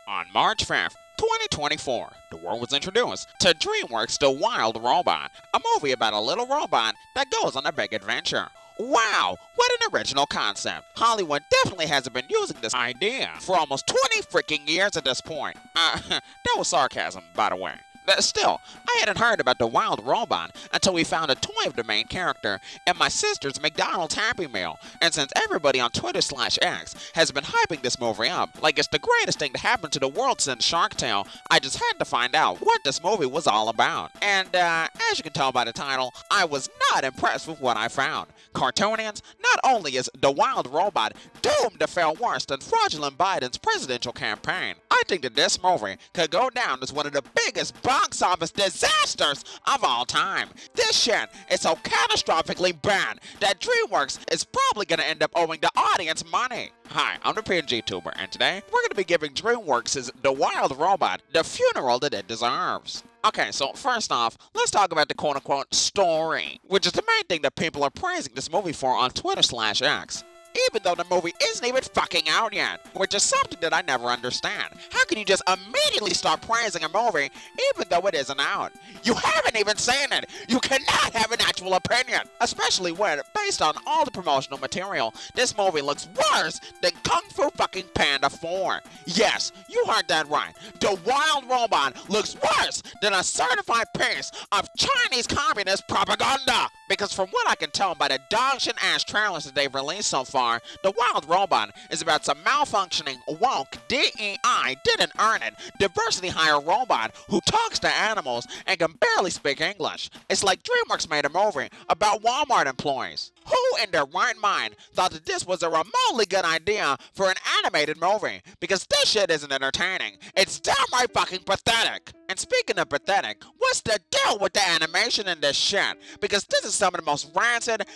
On March 5th, 2024, the world was introduced to DreamWorks' The Wild Robot, a movie about a little robot that goes on a big adventure. Wow, what an original concept. Hollywood definitely hasn't been using this idea for almost 20 freaking years at this point. That was sarcasm, by the way. Still, I hadn't heard about the wild robot until we found a toy of the main character in my sister's McDonald's Happy Meal. And since everybody on Twitter/X has been hyping this movie up like it's the greatest thing to happen to the world since Shark Tale, I just had to find out what this movie was all about. And as you can tell by the title, I was not impressed with what I found. Cartoonians, not only is the wild robot doomed to fail worse than fraudulent Biden's presidential campaign, I think that this movie could go down as one of the biggest box office disasters of all time. This shit is so catastrophically bad that DreamWorks is probably gonna end up owing the audience money. Hi, I'm the PNG Tuber, and today we're gonna be giving DreamWorks' The Wild Robot the funeral that it deserves. Okay, so first off, let's talk about the quote-unquote story, which is the main thing that people are praising this movie for on Twitter/X. Even though the movie isn't even fucking out yet, which is something that I never understand. How can you just immediately start praising a movie even though it isn't out? You haven't even seen it! You cannot have an actual opinion! Especially when, based on all the promotional material, this movie looks worse than Kung Fu fucking Panda 4. Yes, you heard that right. The Wild Robot looks worse than a certified piece of Chinese communist propaganda! Because from what I can tell by the dog shit ass trailers that they've released so far, The Wild Robot is about some malfunctioning, woke, DEI, didn't earn it, diversity hire robot who talks to animals and can barely speak English. It's like DreamWorks made a movie about Walmart employees. Who in their right mind thought that this was a remotely good idea for an animated movie? Because this shit isn't entertaining. It's downright fucking pathetic. And speaking of pathetic, what's the deal with the animation in this shit? Because this is some of the most rancid,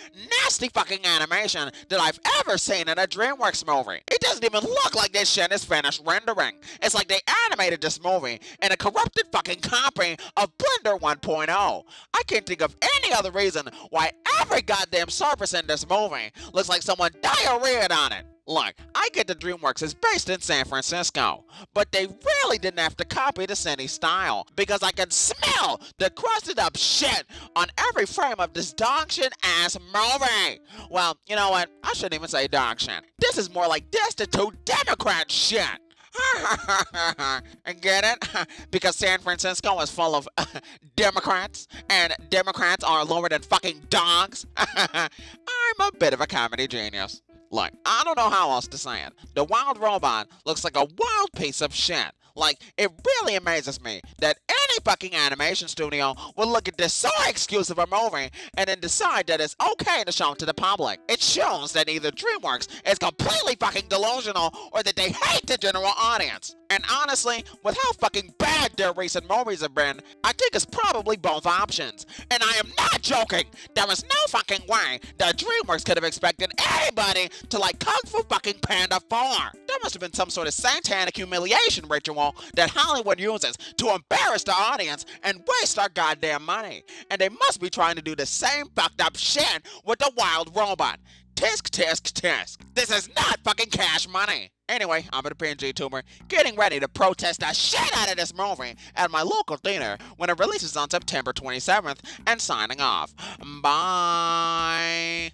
nasty fucking animation that I've ever seen in a DreamWorks movie. It doesn't even look like this shit is finished rendering. It's like they animated this movie in a corrupted fucking copy of Blender 1.0. I can't think of any other reason why every goddamn surface in this movie looks like someone diarrheaed on it. Look, I get that DreamWorks is based in San Francisco, but they really didn't have to copy the city style, because I can smell the crusted up shit on every frame of this dog shit ass movie. Well, you know what? I shouldn't even say dog shit. This is more like destitute Democrat shit. Get it? Because San Francisco is full of Democrats, and Democrats are lower than fucking dogs. I'm a bit of a comedy genius. Look, I don't know how else to say it. The Wild Robot looks like a wild piece of shit. Like, it really amazes me that any fucking animation studio would look at this so exclusive a movie and then decide that it's okay to show it to the public. It shows that either DreamWorks is completely fucking delusional or that they hate the general audience. And honestly, with how fucking bad their recent movies have been, I think it's probably both options. And I am not joking. There is no fucking way that DreamWorks could have expected anybody to like Kung Fu fucking Panda 4. There must have been some sort of satanic humiliation ritual that Hollywood uses to embarrass the audience and waste our goddamn money. And they must be trying to do the same fucked up shit with the Wild Robot. Tisk, tisk, tisk. This is not fucking cash money. Anyway, I'm a PNG Tuber, getting ready to protest the shit out of this movie at my local theater when it releases on September 27th, and signing off. Bye.